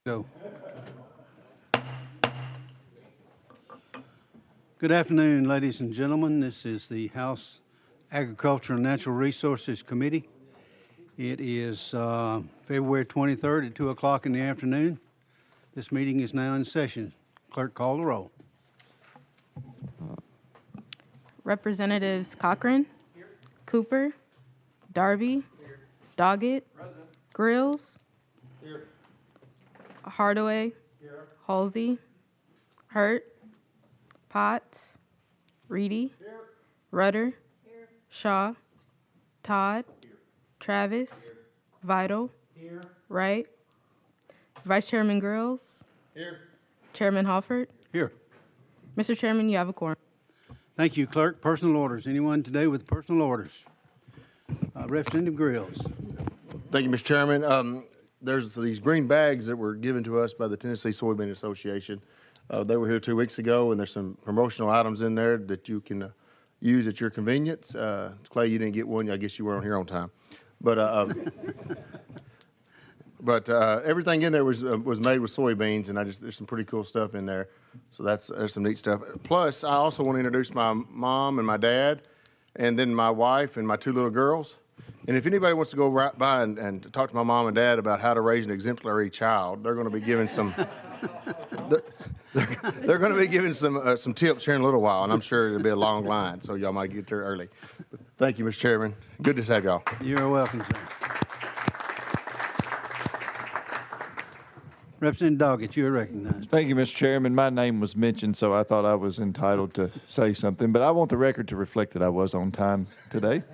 Go. Good afternoon, ladies and gentlemen. This is the House Agriculture and Natural Resources Committee. It is February 23rd at 2 o'clock in the afternoon. This meeting is now in session. Clerk, call the roll. Representatives Cochran, Cooper, Darby, Doggett, Grills, Hardaway, Halsey, Hurt, Potts, Reedy, Rudder, Shaw, Todd, Travis, Vital, Wright, Vice Chairman Grills, Chairman Halford. Here. Mr. Chairman, you have a quorum. Thank you, Clerk. Personal orders. Anyone today with personal orders? Representative Grills. Thank you, Mr. Chairman. There's these green bags that were given to us by the Tennessee Soybean Association. They were here 2 weeks ago, and there's some promotional items in there that you can use at your convenience. Clay, you didn't get one. I guess you weren't here on time. But everything in there was made with soybeans, and there's some pretty cool stuff in there. So there's some neat stuff. Plus, I also want to introduce my mom and my dad, and then my wife and my two little girls. And if anybody wants to go right by and talk to my mom and dad about how to raise an exemplary child, they're going to be giving some. They're going to be giving some tips here in a little while, and I'm sure it'll be a long line, so y'all might get there early. But thank you, Mr. Chairman. Good to have y'all. You're welcome, sir. Representative Doggett, you are recognized. Thank you, Mr. Chairman. My name was mentioned, so I thought I was entitled to say something, but I want the record to reflect that I was on time today.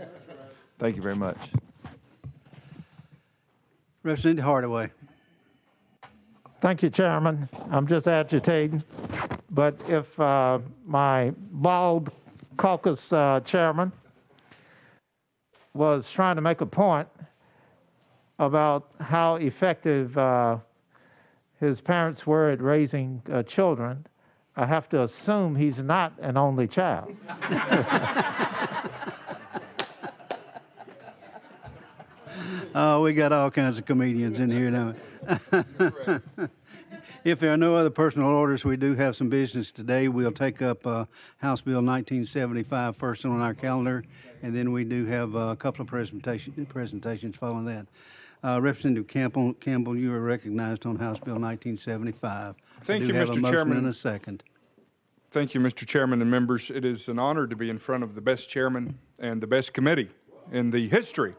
Thank you very much. Representative Hardaway. Thank you, Chairman. I'm just agitating, but if my bald caucus chairman was trying to make a point about how effective his parents were at raising children, I have to assume he's not an only child. Oh, we got all kinds of comedians in here now. If there are no other personal orders, we do have some business today. We'll take up House Bill 1975 first on our calendar, and then we do have a couple of presentations following that. Representative Campbell, you are recognized on House Bill 1975. Thank you, Have a Mr. motion Chairman. and a second. Thank you, Mr. Chairman and members. It is an honor to be in front of the best chairman and the best committee in the history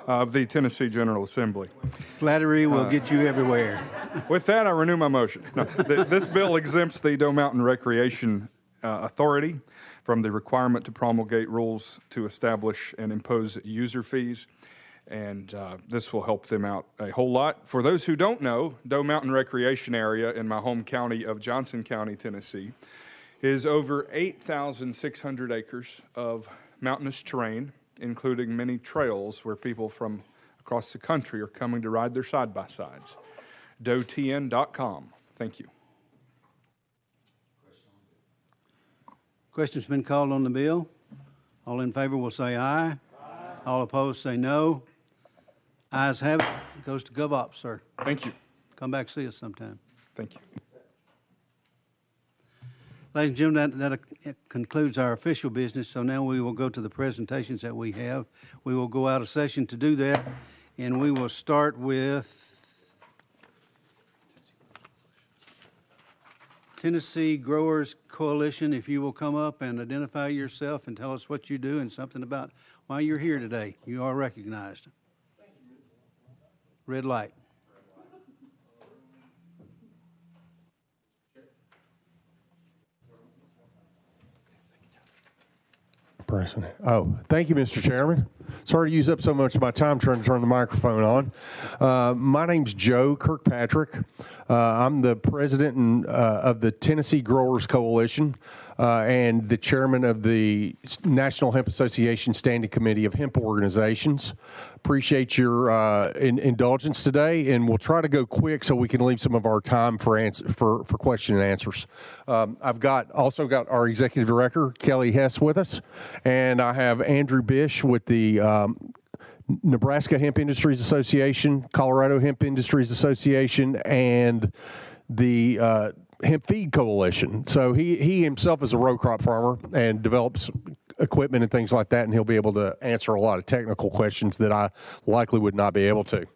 of the Tennessee General Assembly. Flattery will get you everywhere. With that, I renew my motion. No, this bill exempts the Doe Mountain Recreation Authority from the requirement to promulgate rules to establish and impose user fees, and this will help them out a whole lot. For those who don't know, Doe Mountain Recreation Area in my home county of Johnson County, Tennessee, is over 8,600 acres of mountainous terrain, including many trails where people from across the country are coming to ride their side-by-sides. DoeTN.com. Thank you. Question's been called on the bill. All in favor will say aye. All opposed say no. Ayes have it. It goes to GovOps, sir. Thank you. Come back see us sometime. Thank you. Ladies and gentlemen, that concludes our official business, so now we will go to the presentations that we have. We will go out of session to do that, and we will start with Tennessee Growers Coalition. If you will come up and identify yourself and tell us what you do and something about why you're here today. You are recognized. Red light. President. Oh, thank you, Mr. Chairman. Sorry to use up so much of my time trying to turn the microphone on. My name's Joe Kirkpatrick. I'm the president of the Tennessee Growers Coalition and the chairman of the National Hemp Association Standing Committee of Hemp Organizations. Appreciate your indulgence today, and we'll try to go quick so we can leave some of our time for question and answers. I've also got our executive director, Kelly Hess, with us, and I have Andrew Bish with the Nebraska Hemp Industries Association, Colorado Hemp Industries Association, and the Hemp Feed Coalition. So he himself is a row crop farmer and develops equipment and things like that, and he'll be able to answer a lot of technical questions that I likely would not be able to.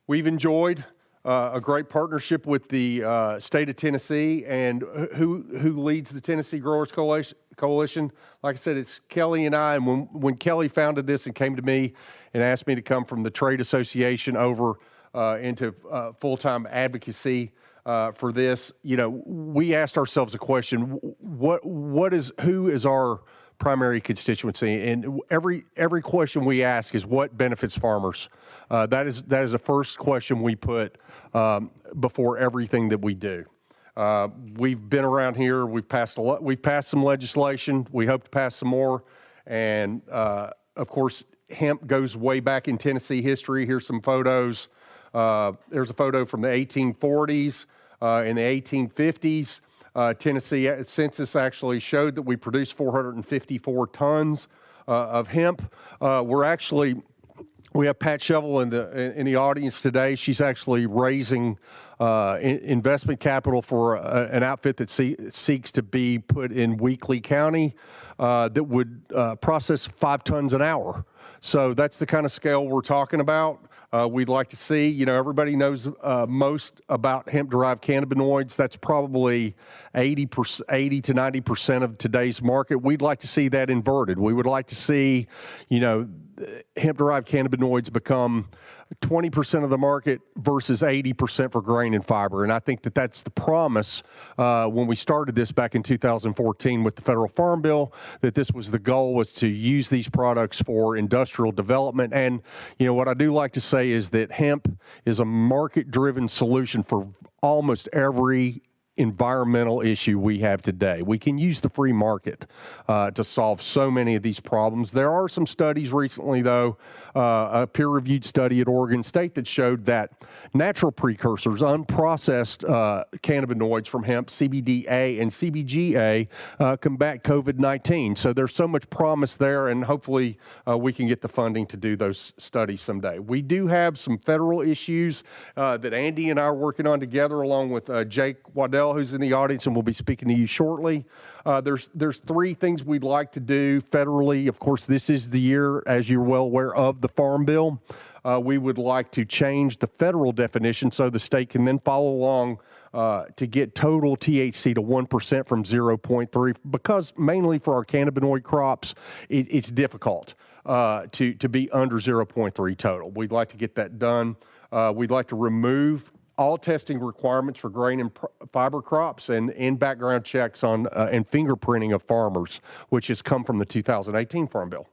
We've enjoyed a great partnership with the state of Tennessee, and who leads the Tennessee Growers Coalition. Like I said, it's Kelly and I, and when Kelly founded this and came to me and asked me to come from the trade association over into full-time advocacy for this, we asked ourselves a question: who is our primary constituency? And every question we ask is what benefits farmers. That is the first question we put before everything that we do. We've been around here. We've passed some legislation. We hope to pass some more. And of course, hemp goes way back in Tennessee history. Here's some photos. There's a photo from the 1840s. In the 1850s, Tennessee census actually showed that we produced 454 tons of hemp. We have Pat Shovel in the audience today. She's actually raising investment capital for an outfit that seeks to be put in Weakley County that would process 5 tons an hour. So that's the kind of scale we're talking about. We'd like to see, everybody knows most about hemp-derived cannabinoids. That's probably 80 to 90% of today's market. We'd like to see that inverted. We would like to see, hemp-derived cannabinoids become 20% of the market versus 80% for grain and fiber. And I think that that's the promise when we started this back in 2014 with the Federal Farm Bill, that this was the goal, was to use these products for industrial development. And, what I do like to say is that hemp is a market-driven solution for almost every environmental issue we have today. We can use the free market to solve so many of these problems. There are some studies recently, though, a peer-reviewed study at Oregon State that showed that natural precursors, unprocessed cannabinoids from hemp, CBDA and CBGA, combat COVID-19. So there's so much promise there, and hopefully we can get the funding to do those studies someday. We do have some federal issues that Andy and I are working on together, along with Jake Waddell, who's in the audience and will be speaking to you shortly. There's 3 things we'd like to do federally. Of course, this is the year, as you're well aware, of the Farm Bill. We would like to change the federal definition so the state can then follow along to get total THC to 1% from 0.3, because mainly for our cannabinoid crops, it's difficult to be under 0.3 total. We'd like to get that done. We'd like to remove all testing requirements for grain and fiber crops and background checks on and fingerprinting of farmers, which has come from the 2018 Farm Bill.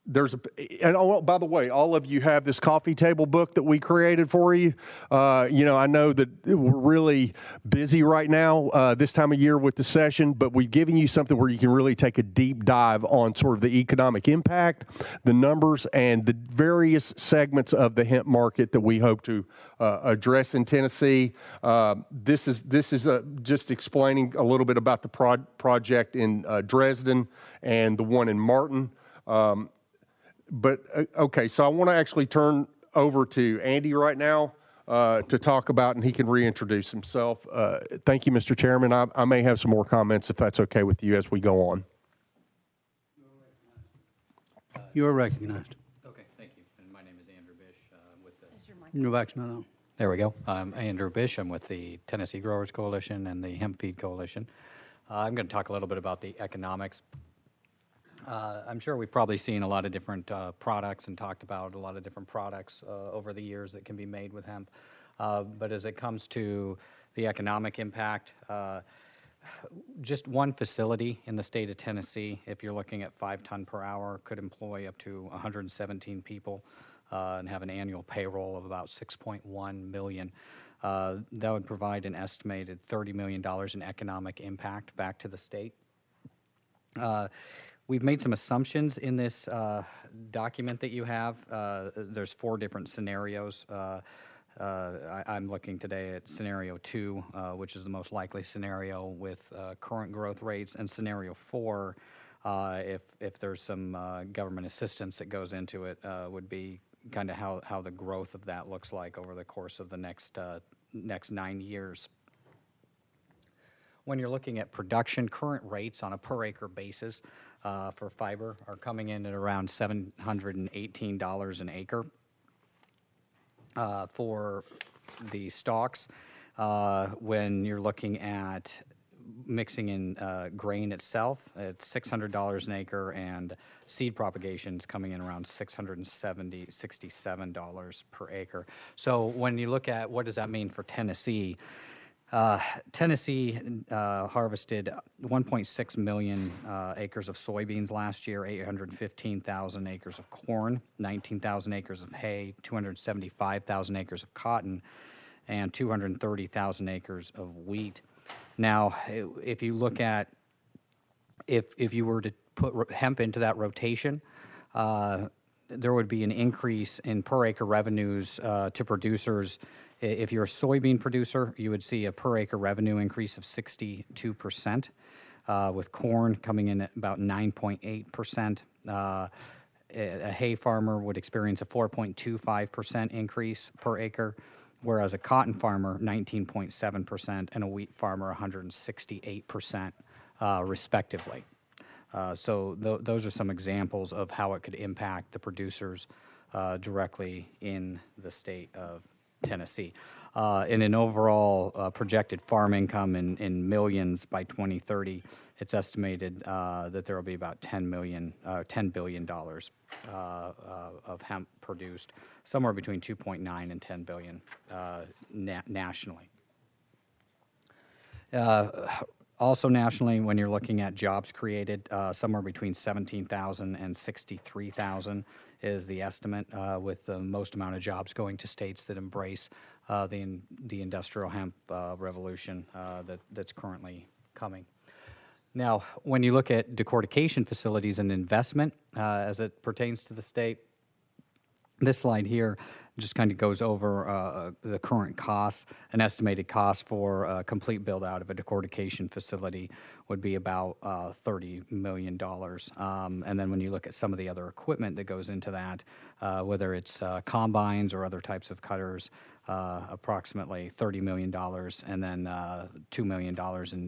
By the way, all of you have this coffee table book that we created for you. I know that we're really busy right now this time of year with the session, but we've given you something where you can really take a deep dive on sort of the economic impact, the numbers, and the various segments of the hemp market that we hope to address in Tennessee. This is just explaining a little bit about the project in Dresden and the one in Martin. Okay, so I want to actually turn over to Andy right now to talk about, and he can reintroduce himself. Thank you, Mr. Chairman. I may have some more comments if that's okay with you as we go on. You are recognized. Okay, thank you. And my name is Andrew Bish with the... Your mic's not on. There we go. I'm Andrew Bish. I'm with the Tennessee Growers Coalition and the Hemp Feed Coalition. I'm going to talk a little bit about the economics. I'm sure we've probably seen a lot of different products and talked about a lot of different products over the years that can be made with hemp. But as it comes to the economic impact, just one facility in the state of Tennessee, if you're looking at 5 ton per hour, could employ up to 117 people and have an annual payroll of about $6.1 million. That would provide an estimated $30 million in economic impact back to the state. We've made some assumptions in this document that you have. There's 4 different scenarios. I'm looking today at scenario 2, which is the most likely scenario with current growth rates, and scenario 4, If there's some government assistance that goes into it, would be kind of how the growth of that looks like over the course of the next 9 years. When you're looking at production, current rates on a per acre basis for fiber are coming in at around $718 an acre. For the stalks, when you're looking at mixing in grain itself, it's $600 an acre, and seed propagations coming in around $667 per acre. So when you look at what does that mean for Tennessee, Tennessee harvested 1.6 million acres of soybeans last year, 815,000 acres of corn, 19,000 acres of hay, 275,000 acres of cotton, and 230,000 acres of wheat. Now, if you look at, if you were to put hemp into that rotation, there would be an increase in per acre revenues to producers. If you're a soybean producer, you would see a per acre revenue increase of 62%, with corn coming in at about 9.8%. A hay farmer would experience a 4.25% increase per acre, whereas a cotton farmer, 19.7%, and a wheat farmer, 168%, respectively. So those are some examples of how it could impact the producers directly in the state of Tennessee. In an overall projected farm income in millions by 2030, it's estimated that there will be about $10 billion of hemp produced, somewhere between 2.9 and 10 billion nationally. Also nationally, when you're looking at jobs created, somewhere between 17,000 and 63,000 is the estimate, with the most amount of jobs going to states that embrace the industrial hemp revolution that's currently coming. Now, when you look at decortication facilities and investment as it pertains to the state, this slide here just kind of goes over the current costs. An estimated cost for a complete build-out of a decortication facility would be about $30 million. And then when you look at some of the other equipment that goes into that, whether it's combines or other types of cutters, approximately $30 million, and then $2 million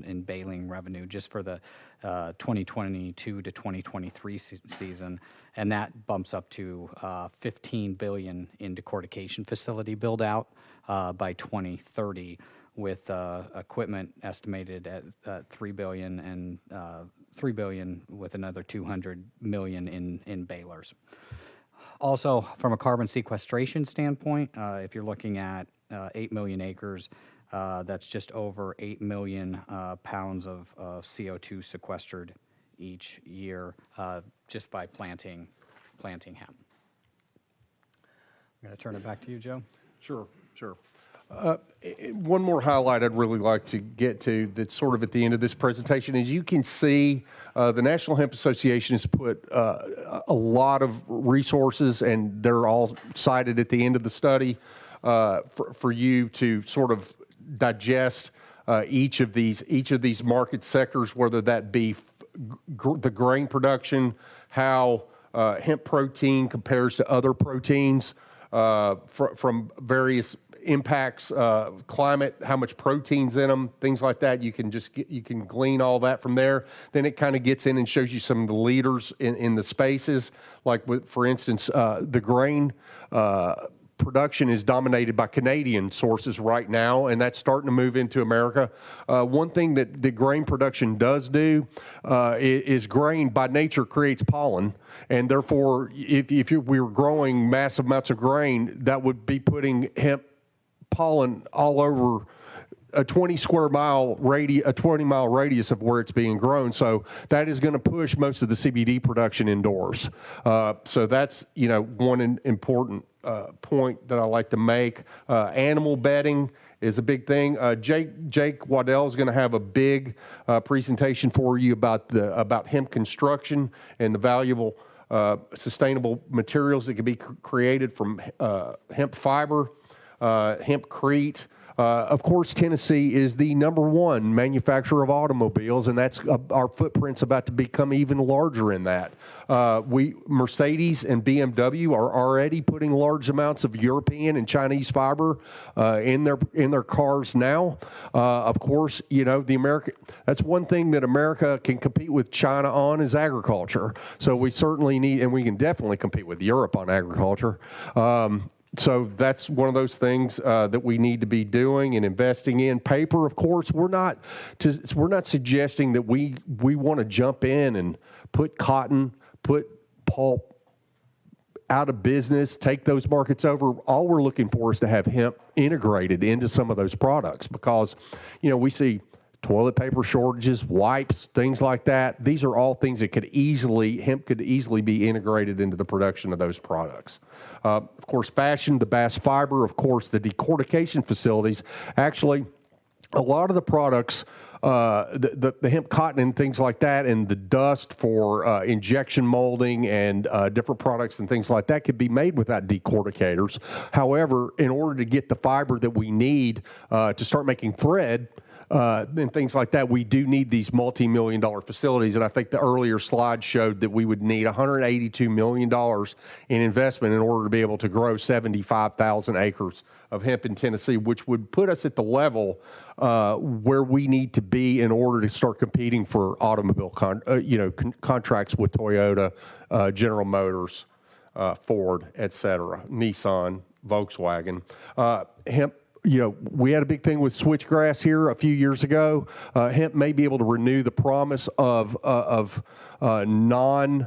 in baling revenue just for the 2022 to 2023 season, and that bumps up to $15 billion in decortication facility build out by 2030, with equipment estimated at $3 billion and $3 billion with another $200 million in balers. Also, from a carbon sequestration standpoint, if you're looking at 8 million acres, that's just over 8 million pounds of CO2 sequestered each year just by planting hemp. I'm going to turn it back to you, Joe. Sure. One more highlight I'd really like to get to that's sort of at the end of this presentation is you can see the National Hemp Association has put a lot of resources, and they're all cited at the end of the study for you to sort of digest each of these market sectors, whether that be the grain production, how hemp protein compares to other proteins from various impacts, climate, how much protein's in them, things like that. You can glean all that from there. Then it kind of gets in and shows you some of the leaders in the spaces. Like for instance, the grain production is dominated by Canadian sources right now, and that's starting to move into America. One thing that the grain production does do is grain by nature creates pollen, and therefore if we were growing massive amounts of grain, that would be putting hemp pollen all over a 20-mile radius of where it's being grown. So that is going to push most of the CBD production indoors. So that's one important point that I like to make. Animal bedding is a big thing. Jake Waddell is going to have a big presentation for you about hemp construction and the valuable sustainable materials that can be created from hemp fiber, hempcrete. Of course, Tennessee is the #1 manufacturer of automobiles, and that's our footprint's about to become even larger in that. Mercedes and BMW are already putting large amounts of European and Chinese fiber in their cars now. Of course, that's one thing that America can compete with China on is agriculture. So we certainly need, and we can definitely compete with Europe on agriculture. So that's one of those things that we need to be doing and investing in. Paper, of course, we're not suggesting that we want to jump in and put cotton, put pulp out of business, take those markets over. All we're looking for is to have hemp integrated into some of those products because, we see toilet paper shortages, wipes, things like that. These are all things that hemp could easily be integrated into the production of those products. Of course, fashion, the bast fiber, of course, the decortication facilities. Actually, a lot of the products, the hemp cotton and things like that, and the dust for injection molding and different products and things like that could be made without decorticators. However, in order to get the fiber that we need to start making thread, and things like that, we do need these multi-million-dollar facilities. And I think the earlier slide showed that we would need $182 million in investment in order to be able to grow 75,000 acres of hemp in Tennessee, which would put us at the level where we need to be in order to start competing for automobile contracts with Toyota, General Motors, Ford, et cetera, Nissan, Volkswagen. Hemp. We had a big thing with switchgrass here a few years ago. Hemp may be able to renew the promise of non-grain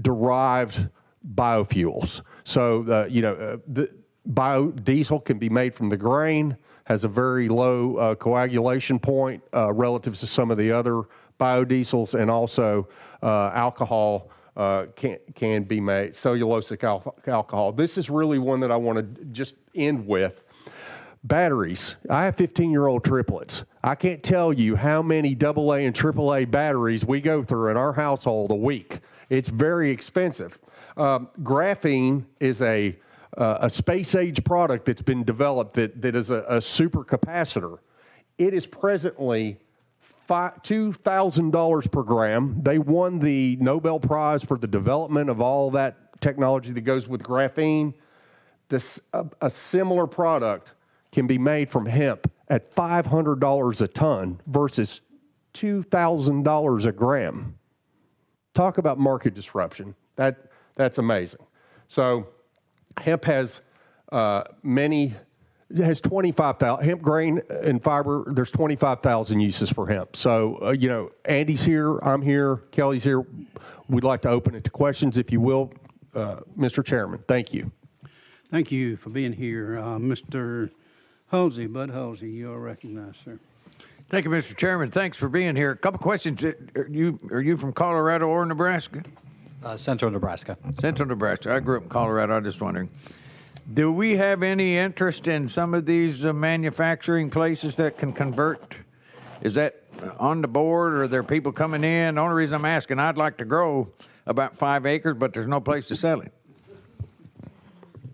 derived biofuels. So, the biodiesel can be made from the grain, has a very low coagulation point relative to some of the other biodiesels, and also alcohol can be made, cellulosic alcohol. This is really one that I want to just end with. Batteries. I have 15-year-old triplets. I can't tell you how many AA and AAA batteries we go through in our household a week. It's very expensive. Graphene is a space-age product that's been developed that is a supercapacitor. It is presently $2,000 per gram. They won the Nobel Prize for the development of all that technology that goes with graphene. A similar product can be made from hemp at $500 a ton versus $2,000 a gram. Talk about market disruption. That's amazing. So hemp has It has 25,000 hemp grain and fiber. There's 25,000 uses for hemp. So, Andy's here, I'm here, Kelly's here. We'd like to open it to questions, if you will, Mr. Chairman. Thank you. Thank you for being here. Mr. Halsey, Bud Halsey, you are recognized, sir. Thank you, Mr. Chairman. Thanks for being here. A couple questions. Are you from Colorado or Nebraska? Central Nebraska. Central Nebraska. I grew up in Colorado. I'm just wondering. Do we have any interest in some of these manufacturing places that can convert? Is that on the board, or are there people coming in? The only reason I'm asking, I'd like to grow about 5 acres, but there's no place to sell it.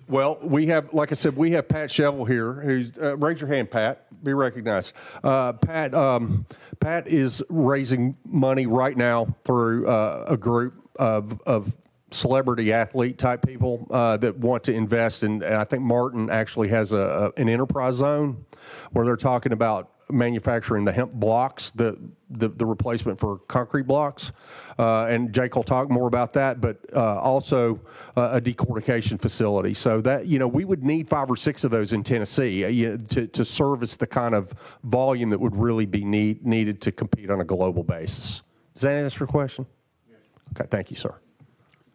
Well, we have, like I said, we have Pat Shevel here. Who's raise your hand, Pat. Be recognized. Pat is raising money right now through a group of celebrity athlete type people that want to invest in. And I think Martin actually has an enterprise zone where they're talking about manufacturing the hemp blocks, the replacement for concrete blocks. And Jake will talk more about that, but also a decortication facility. So that, we would need 5 or 6 of those in Tennessee to service the kind of volume that would really be needed to compete on a global basis. Does that answer your question? Yes. Okay, thank you, sir.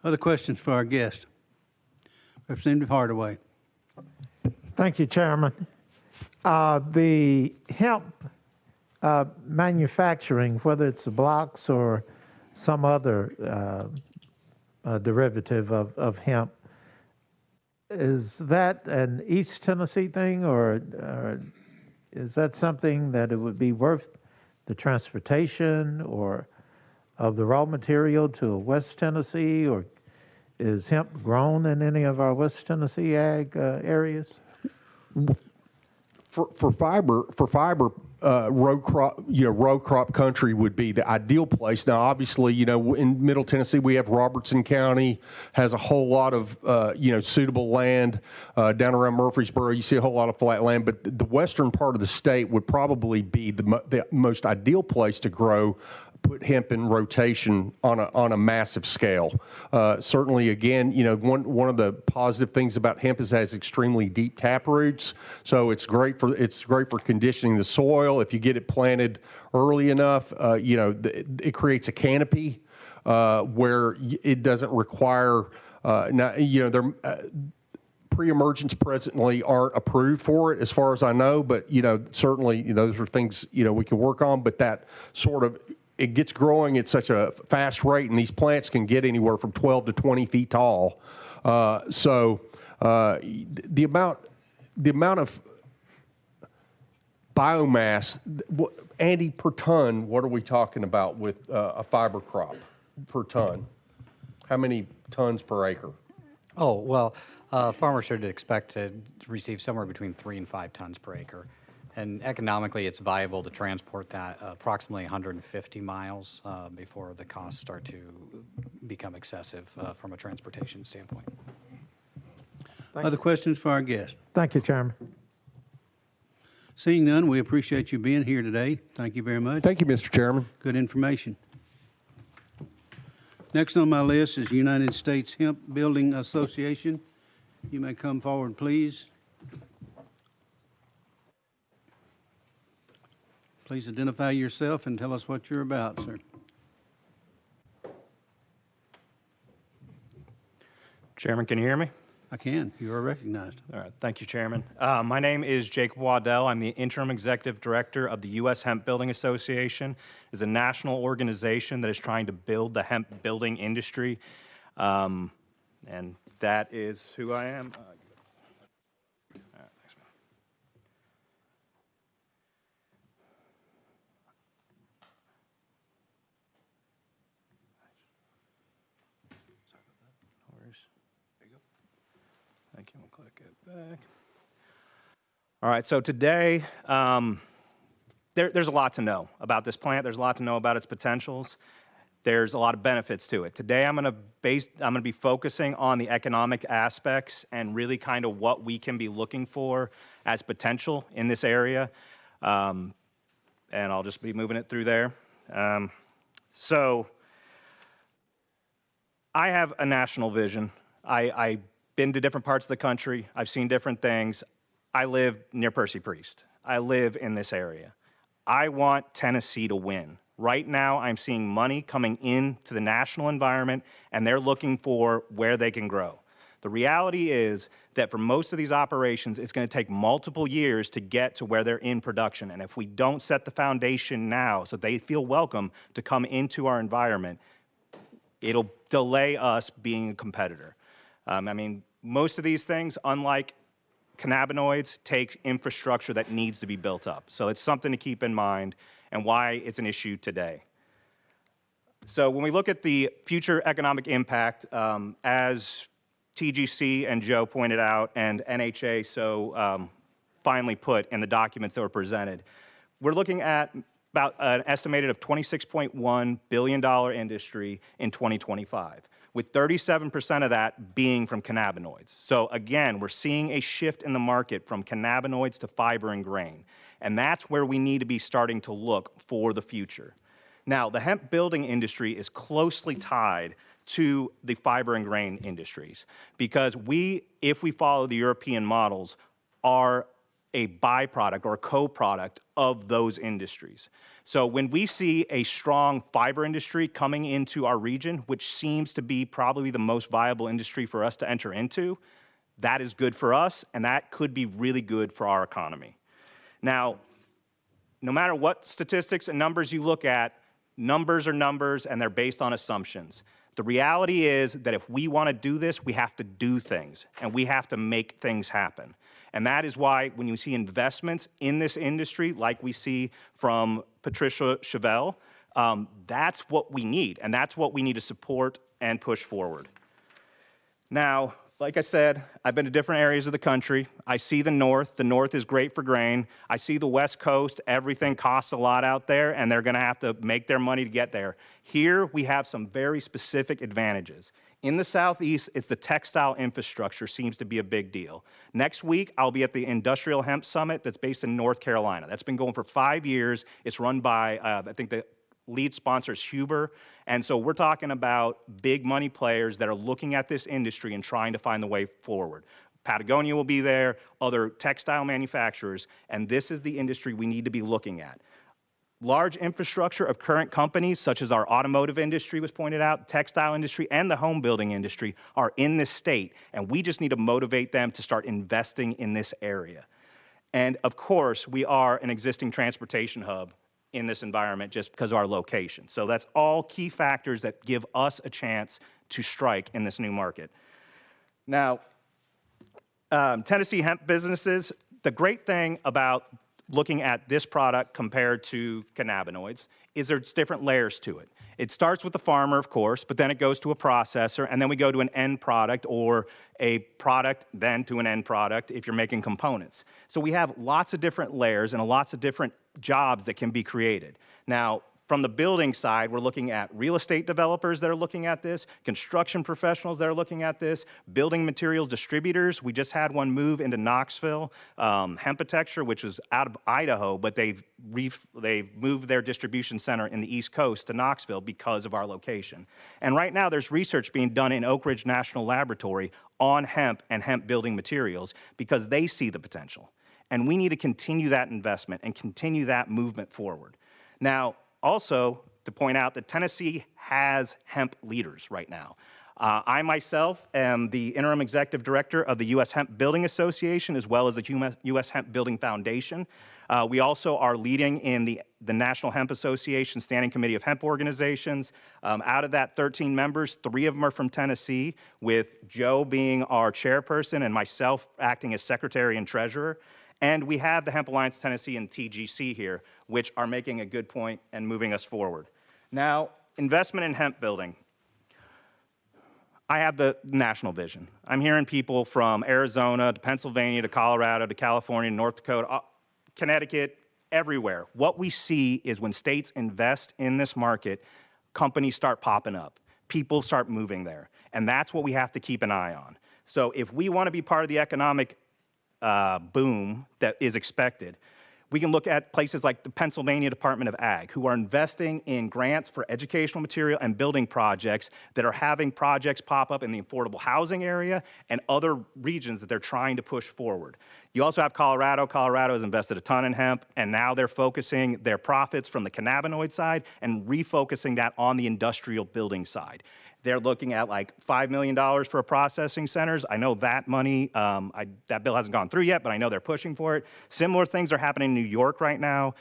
Other questions for our guest? Representative Hardaway. Thank you, Chairman. The hemp manufacturing, whether it's the blocks or some other derivative of hemp, is that an East Tennessee thing, or is that something that it would be worth the transportation or of the raw material to West Tennessee, or is hemp grown in any of our West Tennessee ag areas? For fiber, row crop country would be the ideal place. Now, obviously, in Middle Tennessee, we have Robertson County has a whole lot of, suitable land. Down around Murfreesboro, you see a whole lot of flat land, but the western part of the state would probably be the most ideal place to grow. Put hemp in rotation on a massive scale. Certainly, again, one of the positive things about hemp is it has extremely deep tap roots, so it's great for conditioning the soil. If you get it planted early enough, it creates a canopy where it doesn't require. Pre-emergence presently aren't approved for it, as far as I know, but certainly those are things we can work on. But that sort of it gets growing at such a fast rate, and these plants can get anywhere from 12 to 20 feet tall. So the amount of biomass, Andy, per ton, what are we talking about with a fiber crop per ton? How many tons per acre? Oh, well, farmers should expect to receive somewhere between 3 and 5 tons per acre. And economically, it's viable to transport that approximately 150 miles before the costs start to become excessive from a transportation standpoint. Other questions for our guest? Thank you, Chairman. Seeing none, we appreciate you being here today. Thank you very much. Thank you, Mr. Chairman. Good information. Next on my list is United States Hemp Building Association. You may come forward, please. Please identify yourself and tell us what you're about, sir. Chairman, can you hear me? I can. You are recognized. All right. Thank you, Chairman. My name is Jake Waddell. I'm the Interim Executive Director of the U.S. Hemp Building Association. It's a national organization that is trying to build the hemp building industry. And that is who I am. Thank you. We'll click it back. All right. So today, there's a lot to know about this plant. There's a lot to know about its potentials. There's a lot of benefits to it. Today, I'm going to be focusing on the economic aspects and really kind of what we can be looking for as potential in this area. And I'll just be moving it through there. So I have a national vision. I've been to different parts of the country. I've seen different things. I live near Percy Priest. I live in this area. I want Tennessee to win. Right now, I'm seeing money coming into the national environment, and they're looking for where they can grow. The reality is that for most of these operations, it's going to take multiple years to get to where they're in production. And if we don't set the foundation now so they feel welcome to come into our environment, it'll delay us being a competitor. Most of these things, unlike cannabinoids, take infrastructure that needs to be built up. So it's something to keep in mind and why it's an issue today. So when we look at the future economic impact, as TGC and Joe pointed out, and NHA so finally put in the documents that were presented, we're looking at about an estimated of $26.1 billion industry in 2025. With 37% of that being from cannabinoids. So again, we're seeing a shift in the market from cannabinoids to fiber and grain. And that's where we need to be starting to look for the future. Now, the hemp building industry is closely tied to the fiber and grain industries because if we follow the European models, are a byproduct or a co-product of those industries. So when we see a strong fiber industry coming into our region, which seems to be probably the most viable industry for us to enter into, that is good for us, and that could be really good for our economy. Now, no matter what statistics and numbers you look at, numbers are numbers, and they're based on assumptions. The reality is that if we want to do this, we have to do things, and we have to make things happen. And that is why when you see investments in this industry, like we see from Patricia Chevelle, that's what we need, and that's what we need to support and push forward. Now, like I said, I've been to different areas of the country. I see the North. The North is great for grain. I see the West Coast. Everything costs a lot out there, and they're going to have to make their money to get there. Here, we have some very specific advantages. In the Southeast, it's the textile infrastructure seems to be a big deal. Next week, I'll be at the Industrial Hemp Summit that's based in North Carolina. That's been going for 5 years. It's run by, I think the lead sponsor is Huber. And so we're talking about big money players that are looking at this industry and trying to find the way forward. Patagonia will be there, other textile manufacturers, and this is the industry we need to be looking at. Large infrastructure of current companies, such as our automotive industry was pointed out, textile industry, and the home building industry are in this state, and we just need to motivate them to start investing in this area. And of course, we are an existing transportation hub in this environment just because of our location. So that's all key factors that give us a chance to strike in this new market. Now, Tennessee hemp businesses, the great thing about looking at this product compared to cannabinoids is there's different layers to it. It starts with the farmer, of course, but then it goes to a processor, and then we go to an end product or a product, then to an end product if you're making components. So we have lots of different layers and lots of different jobs that can be created. Now, from the building side, we're looking at real estate developers that are looking at this, construction professionals that are looking at this, building materials distributors. We just had one move into Knoxville, Hempitecture, which is out of Idaho, but they've moved their distribution center in the East Coast to Knoxville because of our location. And right now, there's research being done in Oak Ridge National Laboratory on hemp and hemp building materials because they see the potential. And we need to continue that investment and continue that movement forward. Now, also, to point out that Tennessee has hemp leaders right now. I myself am the interim executive director of the U.S. Hemp Building Association as well as the U.S. Hemp Building Foundation. We also are leading in the National Hemp Association Standing Committee of Hemp Organizations. Out of that 13 members, 3 of them are from Tennessee, with Joe being our chairperson and myself acting as secretary and treasurer. And we have the Hemp Alliance Tennessee and TGC here, which are making a good point and moving us forward. Now, investment in hemp building. I have the national vision. I'm hearing people from Arizona to Pennsylvania to Colorado to California, North Dakota, Connecticut, everywhere. What we see is when states invest in this market, companies start popping up. People start moving there. And that's what we have to keep an eye on. So if we want to be part of the economic boom that is expected, we can look at places like the Pennsylvania Department of Ag, who are investing in grants for educational material and building projects that are having projects pop up in the affordable housing area and other regions that they're trying to push forward. You also have Colorado. Colorado has invested a ton in hemp, and now they're focusing their profits from the cannabinoid side and refocusing that on the industrial building side. They're looking at like $5 million for a processing centers. I know that money, that bill hasn't gone through yet, but I know they're pushing for it. Similar things are happening in New York right now.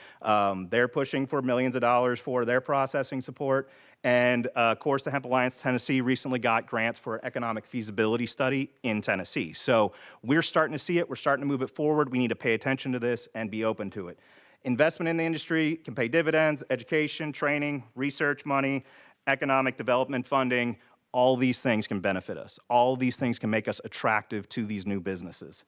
They're pushing for millions of dollars for their processing support. And of course, the Hemp Alliance Tennessee recently got grants for economic feasibility study in Tennessee. So we're starting to see it. We're starting to move it forward. We need to pay attention to this and be open to it. Investment in the industry can pay dividends, education, training, research money, economic development funding. All these things can benefit us. All these things can make us attractive to these new businesses.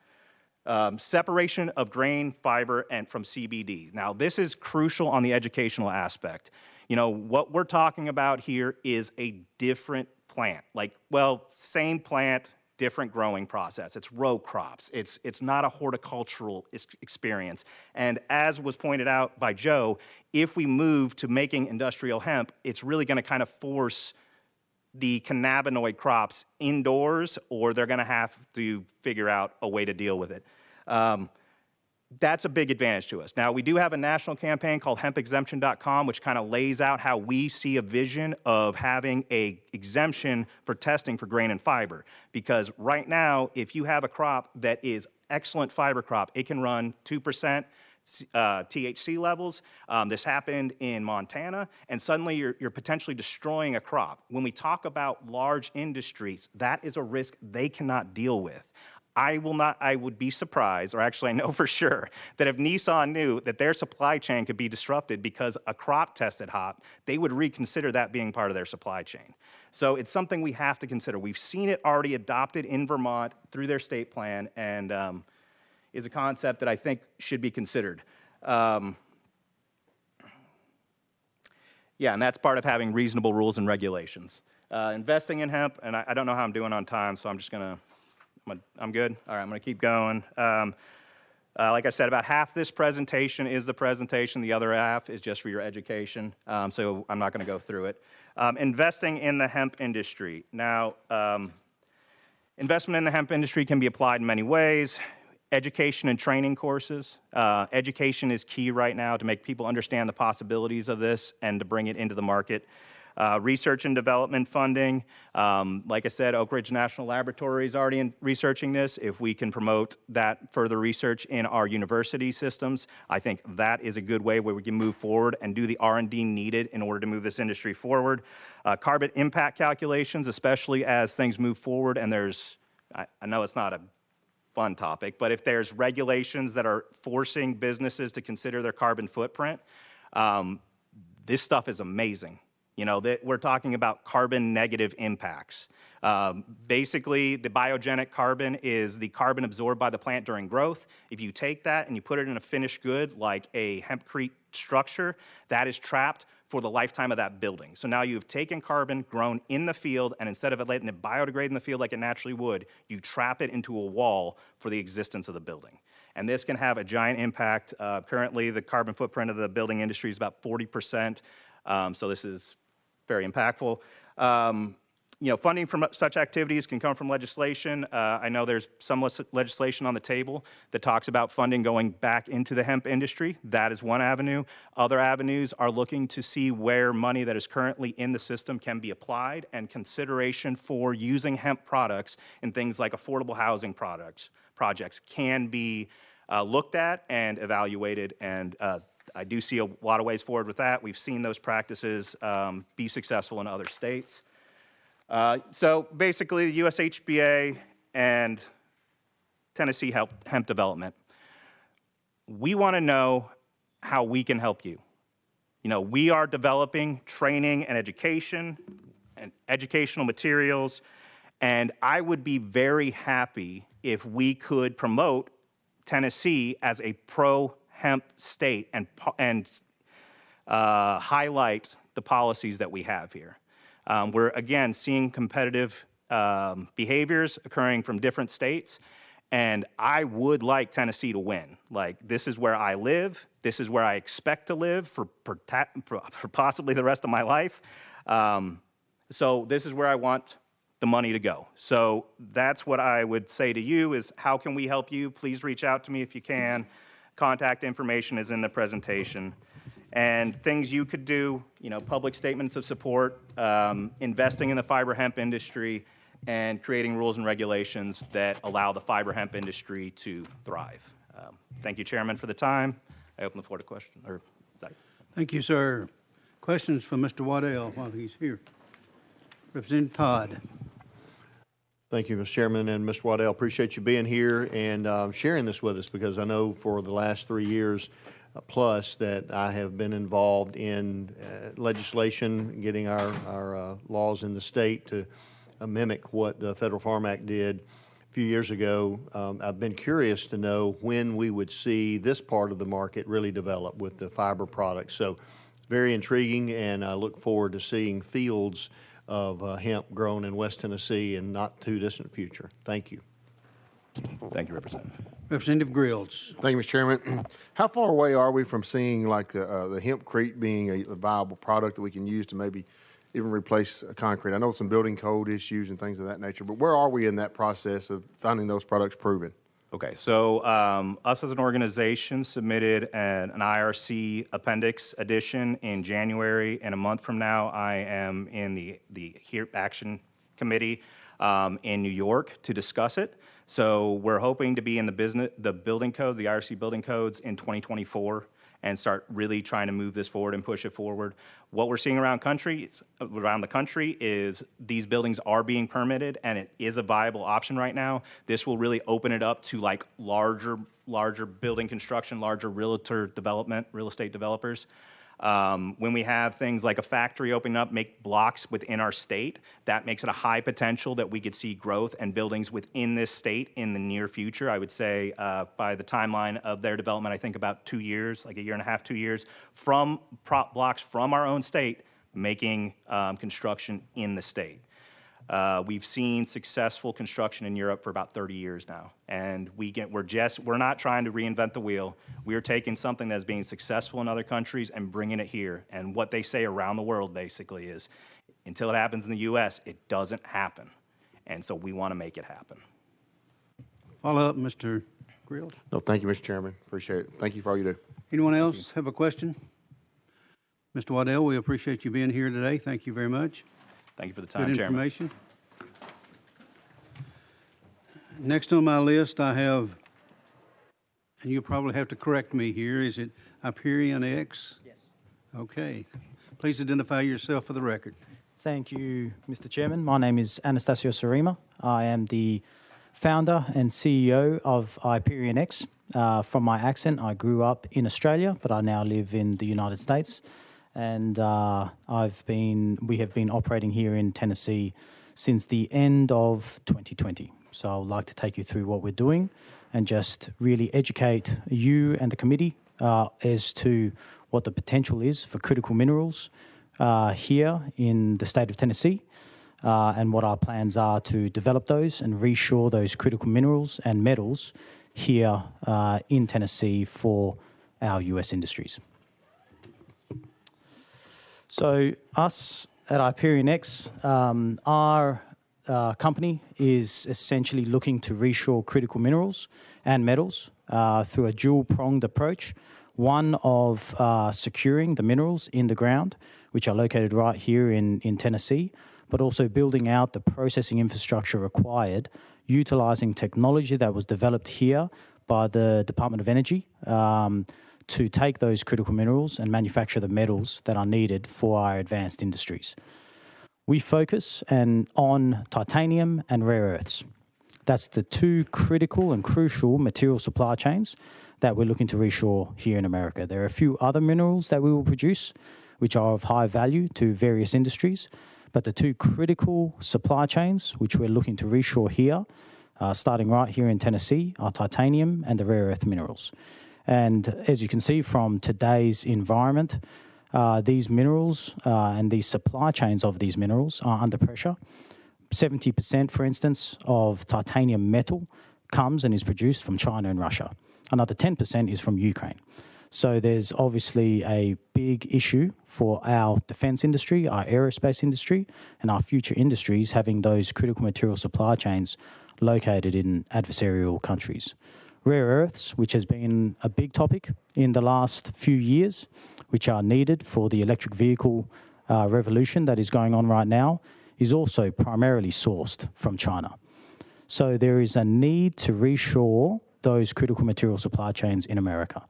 Separation of grain, fiber, and from CBD. Now, this is crucial on the educational aspect. You know, what we're talking about here is a different plant. Like, well, same plant, different growing process. It's row crops. It's not a horticultural experience. And as was pointed out by Joe, if we move to making industrial hemp, it's really going to kind of force the cannabinoid crops indoors, or they're going to have to figure out a way to deal with it. That's a big advantage to us. Now, we do have a national campaign called hempexemption.com, which kind of lays out how we see a vision of having an exemption for testing for grain and fiber. Because right now, if you have a crop that is excellent fiber crop, it can run 2% THC levels. This happened in Montana, and suddenly you're potentially destroying a crop. When we talk about large industries, that is a risk they cannot deal with. I would be surprised, or actually I know for sure, that if Nissan knew that their supply chain could be disrupted because a crop tested hop, they would reconsider that being part of their supply chain. So it's something we have to consider. We've seen it already adopted in Vermont through their state plan, and is a concept that I think should be considered. Yeah, and that's part of having reasonable rules and regulations. Investing in hemp, and I don't know how I'm doing on time, so I'm just gonna, I'm good? All right, I'm gonna keep going. Like I said, about half this presentation is the presentation. The other half is just for your education, so I'm not gonna go through it. Investing in the hemp industry. Now, investment in the hemp industry can be applied in many ways. Education and training courses. Education is key right now to make people understand the possibilities of this and to bring it into the market. Research and development funding. Like I said, Oak Ridge National Laboratory is already researching this. If we can promote that further research in our university systems, I think that is a good way where we can move forward and do the R&D needed in order to move this industry forward. Carbon impact calculations, especially as things move forward, and there's, I know it's not a fun topic, but if there's regulations that are forcing businesses to consider their carbon footprint, this stuff is amazing. You know, we're talking about carbon negative impacts. Basically, the biogenic carbon is the carbon absorbed by the plant during growth. If you take that and you put it in a finished good, like a hempcrete structure, that is trapped for the lifetime of that building. So now you've taken carbon grown in the field, and instead of letting it biodegrade in the field like it naturally would, you trap it into a wall for the existence of the building. And this can have a giant impact. Currently, the carbon footprint of the building industry is about 40%, so this is very impactful. You know, funding from such activities can come from legislation. I know there's some legislation on the table that talks about funding going back into the hemp industry. That is one avenue. Other avenues are looking to see where money that is currently in the system can be applied, and consideration for using hemp products in things like affordable housing projects can be looked at and evaluated, and I do see a lot of ways forward with that. We've seen those practices be successful in other states. So basically, the USHBA and Tennessee Hemp Development, we want to know how we can help you. You know, we are developing training and education and educational materials, and I would be very happy if we could promote Tennessee as a pro-hemp state and highlight the policies that we have here. We're, again, seeing competitive behaviors occurring from different states, and I would like Tennessee to win. Like, this is where I live. This is where I expect to live for possibly the rest of my life. So this is where I want the money to go. So that's what I would say to you is, how can we help you? Please reach out to me if you can. Contact information is in the presentation. And things you could do, you know, public statements of support, investing in the fiber hemp industry, and creating rules and regulations that allow the fiber hemp industry to thrive. Thank you, Chairman, for the time. I open the floor to questions. Thank you, sir. Questions for Mr. Waddell while he's here? Representative Todd. Thank you, Mr. Chairman, and Mr. Waddell. Appreciate you being here and sharing this with us, because I know for the last 3 years plus that I have been involved in legislation, getting our laws in the state to mimic what the Federal Farm Act did a few years ago. I've been curious to know when we would see this part of the market really develop with the fiber products. So very intriguing, and I look forward to seeing fields of hemp grown in West Tennessee in not too distant future. Thank you. Thank you, Representative. Representative Grills. Thank you, Mr. Chairman. How far away are we from seeing like the hempcrete being a viable product that we can use to maybe even replace concrete? I know some building code issues and things of that nature, but where are we in that process of finding those products proven? Okay, so us as an organization submitted an IRC appendix edition in January, and a month from now, I am in the HERE Action Committee in New York to discuss it. So we're hoping to be in the building codes, the IRC building codes in 2024 and start really trying to move this forward and push it forward. What we're seeing around the country is these buildings are being permitted and it is a viable option right now. This will really open it up to like larger building construction, larger real estate developers. When we have things like a factory opening up, make blocks within our state, that makes it a high potential that we could see growth and buildings within this state in the near future. I would say by the timeline of their development, I think about 2 years, like a year and a half, 2 years, from blocks from our own state making construction in the state. We've seen successful construction in Europe for about 30 years now, and we're not trying to reinvent the wheel. We're taking something that's being successful in other countries and bringing it here. And what they say around the world basically is, until it happens in the U.S., it doesn't happen. And so we want to make it happen. Follow up, Mr. Grills. No, thank you, Mr. Chairman. Appreciate it. Thank you for all you do. Anyone else have a question? Mr. Waddell, we appreciate you being here today. Thank you very much. Thank you for the time, Good Chairman. information. Next on my list, I have, and you'll probably have to correct me here, is it Hyperion X? Yes. Okay. Please identify yourself for the record. Thank you, Mr. Chairman. My name is Anastasio Sarima. I am the founder and CEO of Hyperion X. From my accent, I grew up in Australia, but I now live in the United States. And we have been operating here in Tennessee since the end of 2020. So I would like to take you through what we're doing and just really educate you and the committee as to what the potential is for critical minerals here in the state of Tennessee and what our plans are to develop those and reshore those critical minerals and metals here in Tennessee for our US industries. So us at Hyperion X, our company is essentially looking to reshore critical minerals and metals through a dual-pronged approach. One of securing the minerals in the ground, which are located right here in Tennessee, but also building out the processing infrastructure required, utilizing technology that was developed here by the Department of Energy to take those critical minerals and manufacture the metals that are needed for our advanced industries. We focus on titanium and rare earths. That's the two critical and crucial material supply chains that we're looking to reshore here in America. There are a few other minerals that we will produce, which are of high value to various industries, but the two critical supply chains, which we're looking to reshore here, starting right here in Tennessee, are titanium and the rare earth minerals. And as you can see from today's environment, these minerals and these supply chains of these minerals are under pressure. 70%, for instance, of titanium metal comes and is produced from China and Russia. Another 10% is from Ukraine. So there's obviously a big issue for our defense industry, our aerospace industry, and our future industries having those critical material supply chains located in adversarial countries. Rare earths, which has been a big topic in the last few years, which are needed for the electric vehicle revolution that is going on right now, is also primarily sourced from China. So there is a need to reshore those critical material supply chains in America.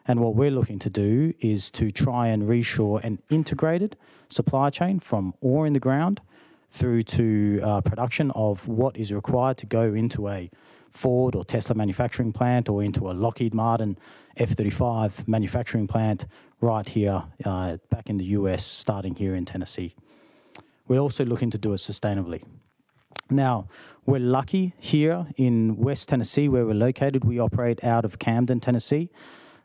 And what we're looking to do is to try and reshore an integrated supply chain from ore in the ground through to production of what is required to go into a Ford or Tesla manufacturing plant or into a Lockheed Martin F-35 manufacturing plant right here back in the US, starting here in Tennessee. We're also looking to do it sustainably. Now, we're lucky here in West Tennessee where we're located. We operate out of Camden, Tennessee.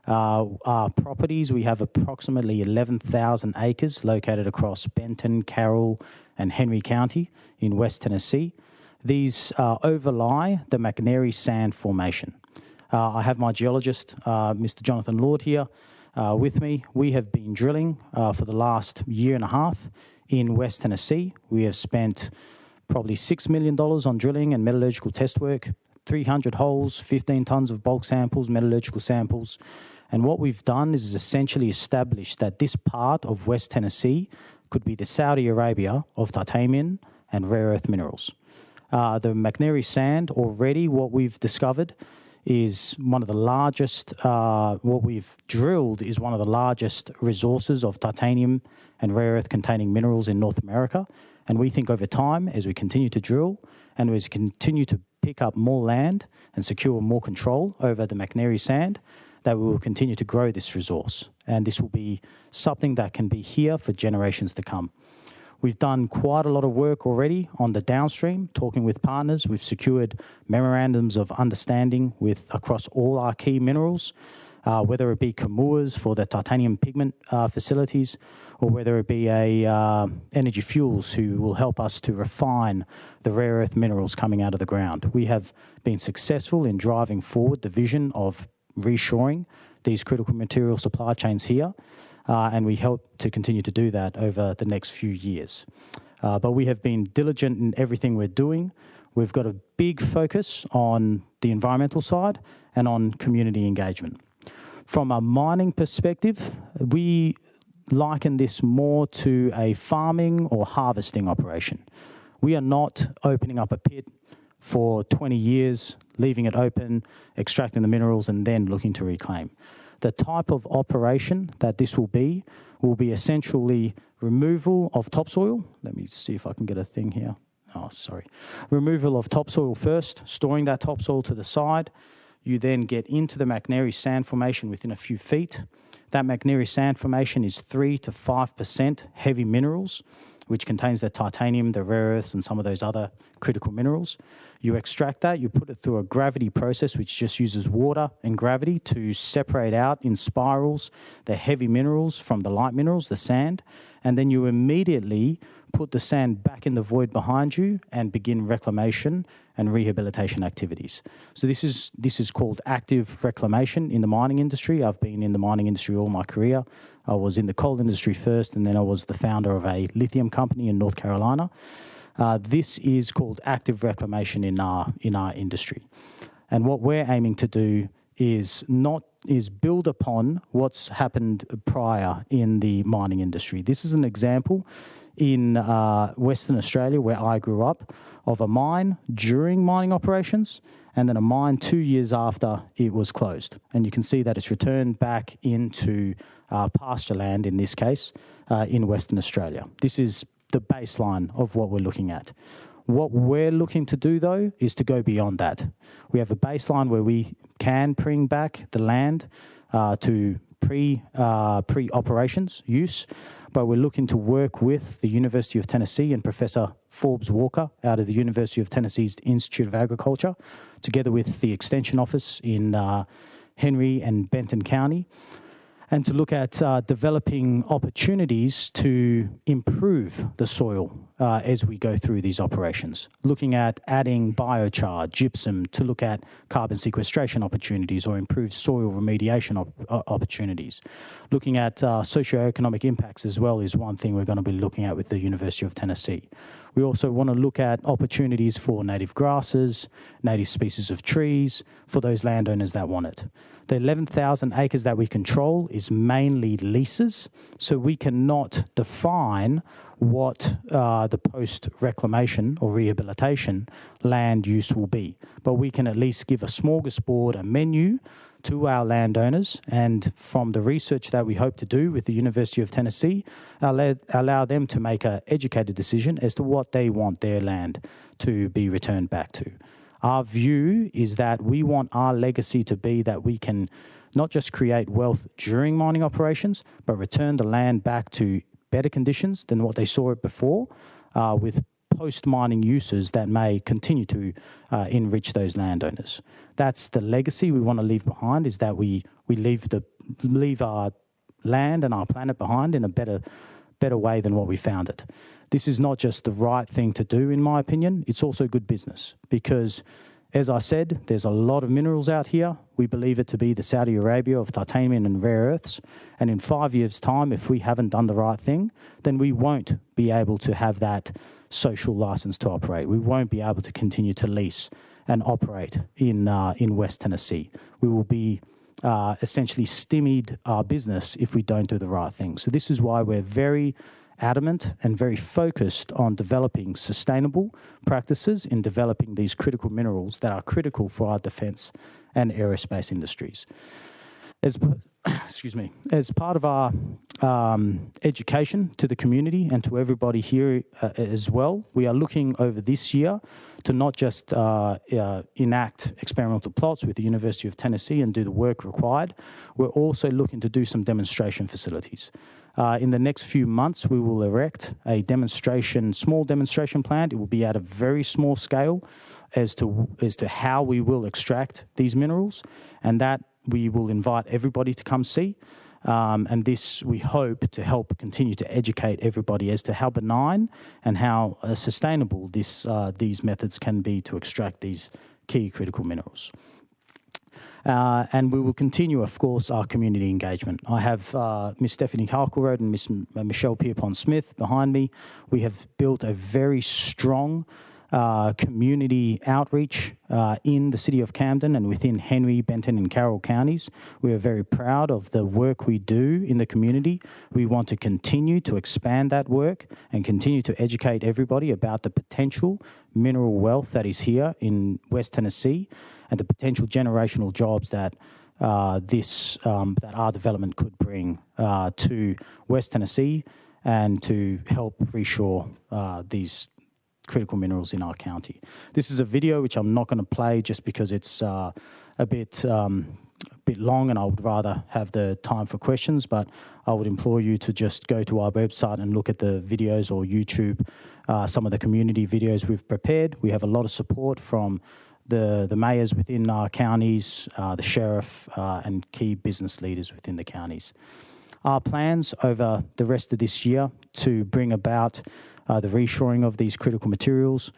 Our properties, we have approximately 11,000 acres located across Benton, Carroll, and Henry County in West Tennessee. These overlie the McNary Sand Formation. I have my geologist, Mr. Jonathan Lord, here with me. We have been drilling for the last year and a half in West Tennessee. We have spent probably $6 million on drilling and metallurgical test work, 300 holes, 15 tons of bulk samples, metallurgical samples. And what we've done is essentially established that this part of West Tennessee could be the Saudi Arabia of titanium and rare earth minerals. The McNairy sand already, what we've discovered is one of the largest, what we've drilled is one of the largest resources of titanium and rare earth containing minerals in North America. And we think over time, as we continue to drill and as we continue to pick up more land and secure more control over the McNairy sand, that we will continue to grow this resource. And this will be something that can be here for generations to come. We've done quite a lot of work already on the downstream, talking with partners. We've secured memorandums of understanding across all our key minerals, whether it be Kamuas for the titanium pigment facilities, or whether it be Energy Fuels, who will help us to refine the rare earth minerals coming out of the ground. We have been successful in driving forward the vision of reshoring these critical material supply chains here. And we hope to continue to do that over the next few years. But we have been diligent in everything we're doing. We've got a big focus on the environmental side and on community engagement. From a mining perspective, we liken this more to a farming or harvesting operation. We are not opening up a pit for 20 years, leaving it open, extracting the minerals, and then looking to reclaim. The type of operation that this will be essentially removal of topsoil. Let me see if I can get a thing here. Oh, sorry. Removal of topsoil first, storing that topsoil to the side. You then get into the McNairy sand formation within a few feet. That McNairy sand formation is 3 to 5% heavy minerals, which contains the titanium, the rare earths, and some of those other critical minerals. You extract that, you put it through a gravity process, which just uses water and gravity to separate out in spirals the heavy minerals from the light minerals, the sand, and then you immediately put the sand back in the void behind you and begin reclamation and rehabilitation activities. So this is called active reclamation in the mining industry. I've been in the mining industry all my career. I was in the coal industry first, and then I was the founder of a lithium company in North Carolina. This is called active reclamation in our industry. And what we're aiming to do is build upon what's happened prior in the mining industry. This is an example in Western Australia, where I grew up, of a mine during mining operations, and then a mine 2 years after it was closed. And you can see that it's returned back into pasture land, in this case, in Western Australia. This is the baseline of what we're looking at. What we're looking to do, though, is to go beyond that. We have a baseline where we can bring back the land to pre-operations use, but we're looking to work with the University of Tennessee and Professor Forbes Walker out of the University of Tennessee's Institute of Agriculture, together with the Extension Office in Henry and Benton County, and to look at developing opportunities to improve the soil as we go through these operations. Looking at adding biochar, gypsum, to look at carbon sequestration opportunities or improved soil remediation opportunities. Looking at socioeconomic impacts as well is one thing we're going to be looking at with the University of Tennessee. We also want to look at opportunities for native grasses, native species of trees, for those landowners that want it. The 11,000 acres that we control is mainly leases, so we cannot define what the post-reclamation or rehabilitation land use will be. But we can at least give a smorgasbord, a menu to our landowners, and from the research that we hope to do with the University of Tennessee, allow them to make an educated decision as to what they want their land to be returned back to. Our view is that we want our legacy to be that we can not just create wealth during mining operations, but return the land back to better conditions than what they saw it before, with post-mining uses that may continue to enrich those landowners. That's the legacy we want to leave behind, is that we leave our land and our planet behind in a better way than what we found it. This is not just the right thing to do, in my opinion. It's also good business because, as I said, there's a lot of minerals out here. We believe it to be the Saudi Arabia of titanium and rare earths. And in 5 years' time, if we haven't done the right thing, then we won't be able to have that social license to operate. We won't be able to continue to lease and operate in West Tennessee. We will be essentially stymied our business if we don't do the right thing. So this is why we're very adamant and very focused on developing sustainable practices in developing these critical minerals that are critical for our defence and aerospace industries. Excuse me, as part of our education to the community and to everybody here as well, we are looking over this year to not just enact experimental plots with the University of Tennessee and do the work required. We're also looking to do some demonstration facilities. In the next few months, we will erect a small demonstration plant. It will be at a very small scale as to how we will extract these minerals, and that we will invite everybody to come see. And this, we hope, to help continue to educate everybody as to how benign and how sustainable these methods can be to extract these key critical minerals. And we will continue, of course, our community engagement. I have Ms. Stephanie Harkleroad and Ms. Michelle Pierpont-Smith behind me. We have built a very strong community outreach in the city of Camden and within Henry, Benton, and Carroll counties. We are very proud of the work we do in the community. We want to continue to expand that work and continue to educate everybody about the potential mineral wealth that is here in West Tennessee and the potential generational jobs that that our development could bring to West Tennessee and to help reshore these critical minerals in our county. This is a video which I'm not going to play just because it's a bit long and I would rather have the time for questions, but I would implore you to just go to our website and look at the videos or YouTube, some of the community videos we've prepared. We have a lot of support from the mayors within our counties, the sheriff, and key business leaders within the counties. Our plans over the rest of this year to bring about the reshoring of these critical materials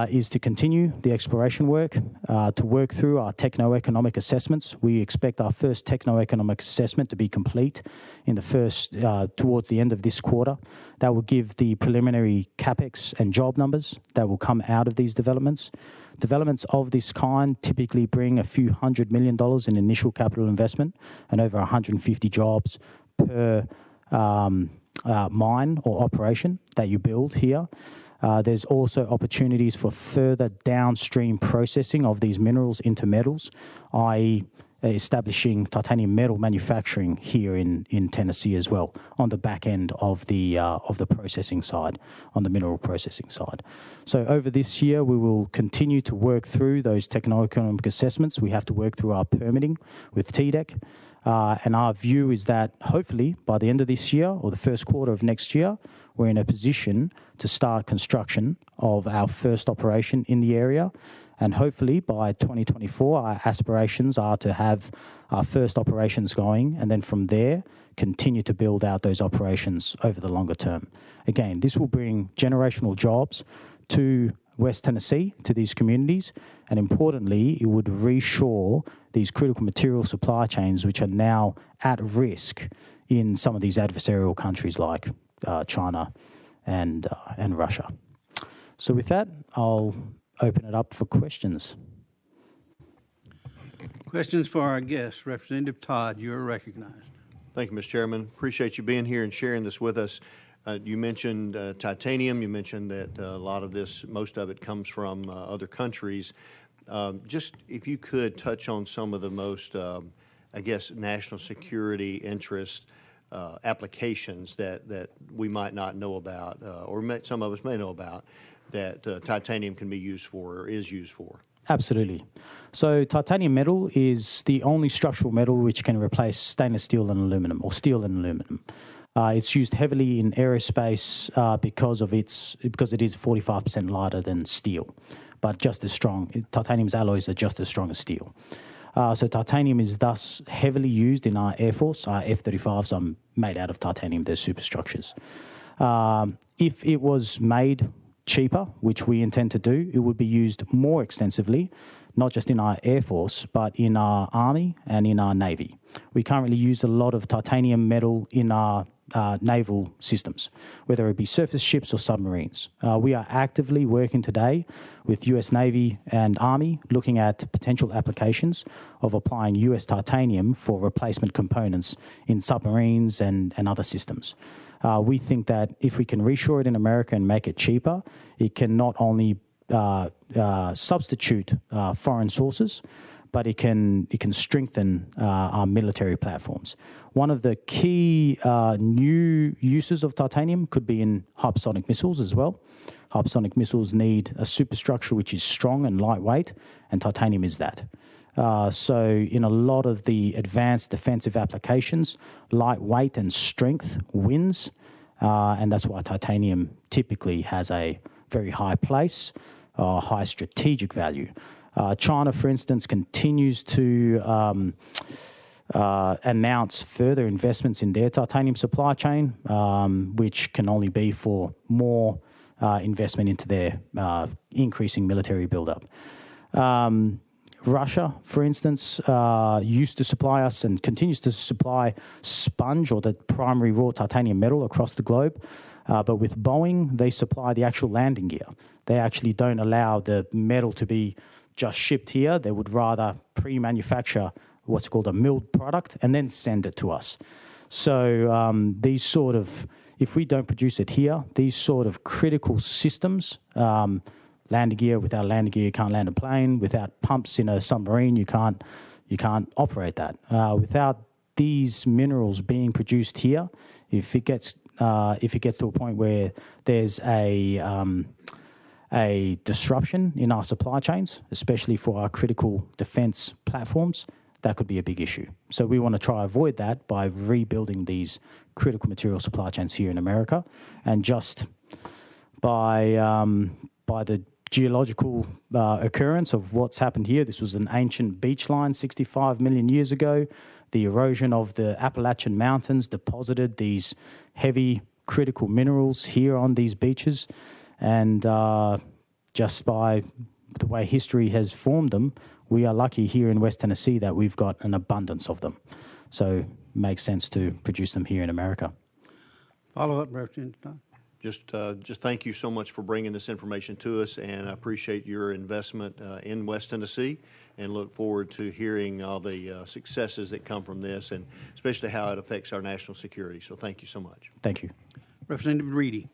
is to continue the exploration work, to work through our techno-economic assessments. We expect our first techno-economic assessment to be complete in towards the end of this quarter. That will give the preliminary CapEx and job numbers that will come out of these developments. Developments of this kind typically bring a few $100 million in initial capital investment and over 150 jobs per mine or operation that you build here. There's also opportunities for further downstream processing of these minerals into metals, i.e. establishing titanium metal manufacturing here in Tennessee as well on the back end of the processing side, on the mineral processing side. So over this year, we will continue to work through those techno-economic assessments. We have to work through our permitting with TDEC. And our view is that hopefully by the end of this year or the first quarter of next year, we're in a position to start construction of our first operation in the area. And hopefully by 2024, our aspirations are to have our first operations going, and then from there, continue to build out those operations over the longer term. Again, this will bring generational jobs to West Tennessee, to these communities, and importantly, it would reshore these critical material supply chains which are now at risk in some of these adversarial countries like China and Russia. So with that, I'll open it up for questions. Questions for our guest. Representative Todd, you're recognized. Thank you, Mr. Chairman. Appreciate you being here and sharing this with us. You mentioned titanium. You mentioned that a lot of this, most of it comes from other countries. Just if you could touch on some of the most, I guess, national security interest applications that we might not know about, or some of us may know about, that titanium can be used for or is used for. Absolutely. So titanium metal is the only structural metal which can replace stainless steel and aluminum, or steel and aluminum. It's used heavily in aerospace because it is 45% lighter than steel, but just as strong. Titanium's alloys are just as strong as steel. So titanium is thus heavily used in our Air Force. Our F-35s are made out of titanium. They're superstructures. If it was made cheaper, which we intend to do, it would be used more extensively, not just in our Air Force, but in our Army and in our Navy. We currently use a lot of titanium metal in our naval systems, whether it be surface ships or submarines. We are actively working today with US Navy and Army looking at potential applications of applying US titanium for replacement components in submarines and other systems. We think that if we can reshore it in America and make it cheaper, it can not only substitute foreign sources, but it can strengthen our military platforms. One of the key new uses of titanium could be in hypersonic missiles as well. Hypersonic missiles need a superstructure which is strong and lightweight, and titanium is that. So in a lot of the advanced defensive applications, lightweight and strength wins, and that's why titanium typically has a very high place, high strategic value. China, for instance, continues to announce further investments in their titanium supply chain, which can only be for more investment into their increasing military buildup. Russia, for instance, used to supply us and continues to supply sponge, or the primary raw titanium metal, across the globe. But with Boeing, they supply the actual landing gear. They actually don't allow the metal to be just shipped here. They would rather pre-manufacture what's called a milled product and then send it to us. So these sort of, if we don't produce it here, these sort of critical systems, landing gear, without landing gear you can't land a plane. Without pumps in a submarine you can't operate that. Without these minerals being produced here, if it gets to a point where there's a disruption in our supply chains, especially for our critical defense platforms, that could be a big issue. So we want to try to avoid that by rebuilding these critical material supply chains here in America, and just by the geological occurrence of what's happened here. This was an ancient beach line 65 million years ago. The erosion of the Appalachian Mountains deposited these heavy critical minerals here on these beaches, and just by the way history has formed them, we are lucky here in West Tennessee that we've got an abundance of them. So it makes sense to produce them here in America. Follow up, Representative Todd. Just thank you so much for bringing this information to us, and I appreciate your investment in West Tennessee, and look forward to hearing all the successes that come from this, and especially how it affects our national security. So thank you so much. Thank you. Representative Reedy.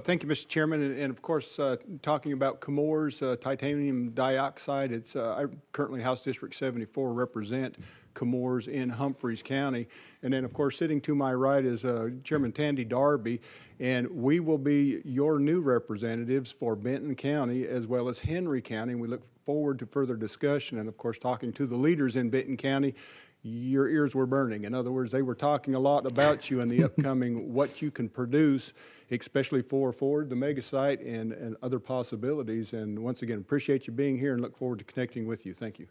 Thank you, Mr. Chairman. And of course, talking about Chemours titanium dioxide, I currently House District 74 represent Chemours in Humphreys County. And then, of course, sitting to my right is Chairman Tandy Darby, and we will be your new representatives for Benton County as well as Henry County. And we look forward to further discussion and, of course, talking to the leaders in Benton County. Your ears were burning. In other words, they were talking a lot about you and the upcoming what you can produce, especially for Ford, the mega site, and other possibilities. And once again, appreciate you being here and look forward to connecting with you. Thank you.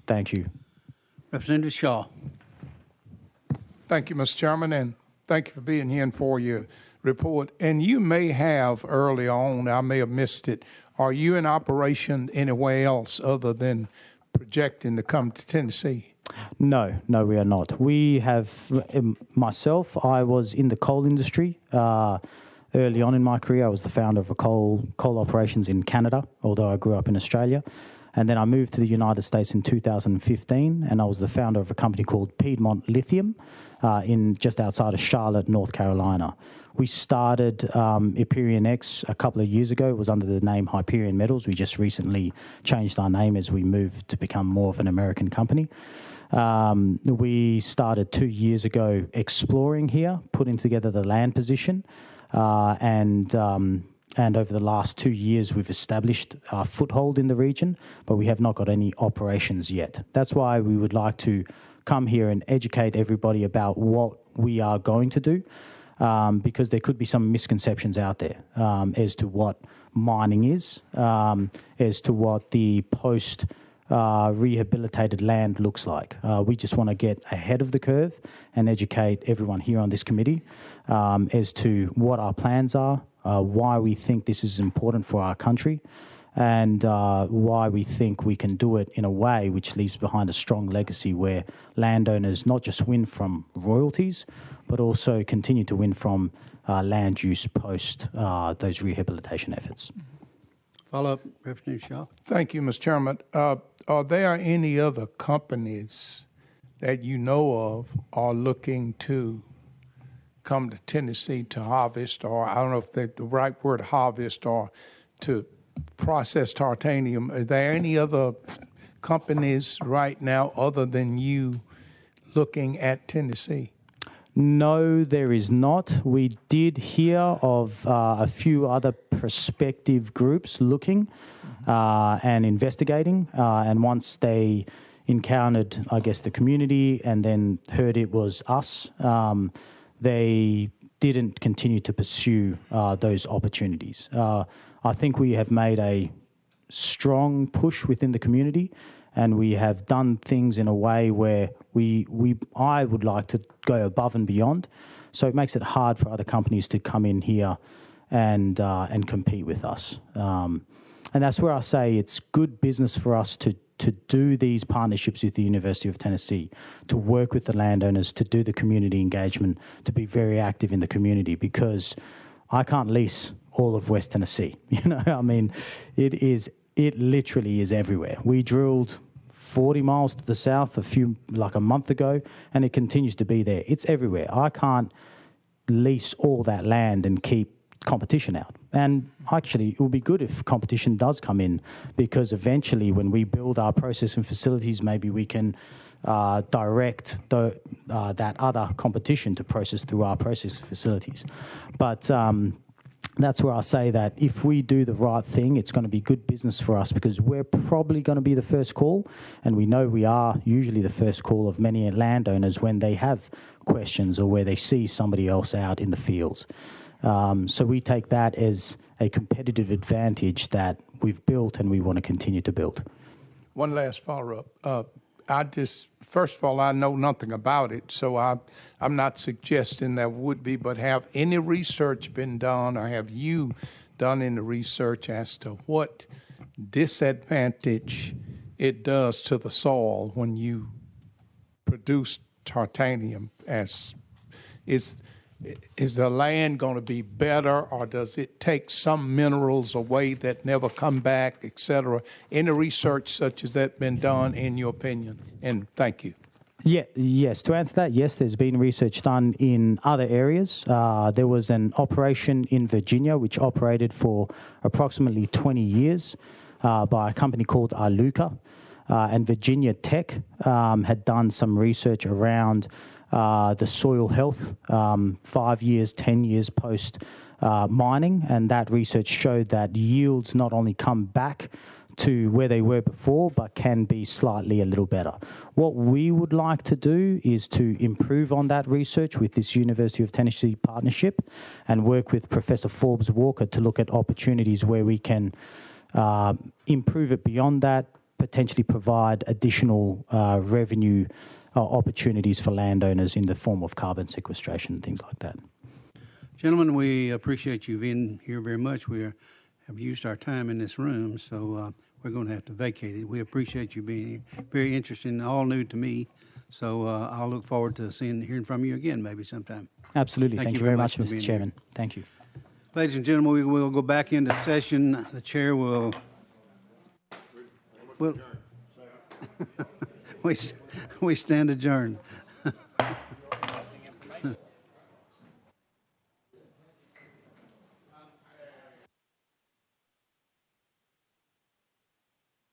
Thank you. Representative Shaw. Thank you, Mr. Chairman, and thank you for being here and for your report. And you may have early on, I may have missed it, are you in operation anywhere else other than projecting to come to Tennessee? No, we are not. We have, myself, I was in the coal industry. Early on in my career, I was the founder of a coal operations in Canada, although I grew up in Australia. And then I moved to the United States in 2015, and I was the founder of a company called Piedmont Lithium in just outside of Charlotte, North Carolina. We started Hyperion X a couple of years ago. It was under the name Hyperion Metals. We just recently changed our name as we moved to become more of an American company. We started 2 years ago exploring here, putting together the land position, and over the last 2 years, we've established our foothold in the region, but we have not got any operations yet. That's why we would like to come here and educate everybody about what we are going to do, because there could be some misconceptions out there as to what mining is, as to what the post-rehabilitated land looks like. We just want to get ahead of the curve and educate everyone here on this committee as to what our plans are, why we think this is important for our country, and why we think we can do it in a way which leaves behind a strong legacy where landowners not just win from royalties, but also continue to win from land use post those rehabilitation efforts. Follow up, Representative Shaw. Thank you, Mr. Chairman. Are there any other companies that you know of are looking to come to Tennessee to harvest, or I don't know if the right word harvest, or to process titanium? Are there any other companies right now other than you looking at Tennessee? No, there is not. We did hear of a few other prospective groups looking and investigating, and once they encountered, I guess, the community and then heard it was us, they didn't continue to pursue those opportunities. I think we have made a strong push within the community, and we have done things in a way where I would like to go above and beyond. So it makes it hard for other companies to come in here and compete with us. And that's where I say it's good business for us to do these partnerships with the University of Tennessee, to work with the landowners, to do the community engagement, to be very active in the community, because I can't lease all of West Tennessee. You know, I mean, it literally is everywhere. We drilled 40 miles to the south like a month ago, and it continues to be there. It's everywhere. I can't lease all that land and keep competition out. And actually, it will be good if competition does come in, because eventually when we build our processing facilities, maybe we can direct that other competition to process through our processing facilities. But that's where I say that if we do the right thing, it's going to be good business for us, because we're probably going to be the first call, and we know we are usually the first call of many landowners when they have questions or where they see somebody else out in the fields. So we take that as a competitive advantage that we've built and we want to continue to build. One last follow-up. First of all, I know nothing about it, so I'm not suggesting there would be, but have any research been done, or have you done any research as to what disadvantage it does to the soil when you produce titanium? Is the land going to be better, or does it take some minerals away that never come back, et cetera? Any research such as that been done, in your opinion? And thank you. Yes. To answer that, yes, there's been research done in other areas. There was an operation in Virginia which operated for approximately 20 years by a company called Iluka. And Virginia Tech had done some research around the soil health 5 years, 10 years post mining, and that research showed that yields not only come back to where they were before, but can be slightly a little better. What we would like to do is to improve on that research with this University of Tennessee partnership and work with Professor Forbes Walker to look at opportunities where we can improve it beyond that, potentially provide additional revenue opportunities for landowners in the form of carbon sequestration and things like that. Gentlemen, we appreciate you being here very much. We have used our time in this room, so we're going to have to vacate it. We appreciate you being here. Very interesting, all new to me. So I'll look forward to hearing from you again maybe sometime. Absolutely. Thank you very much, Mr. Chairman. Here. Thank you. Ladies and gentlemen, we will go back into session. The chair will we stand adjourned.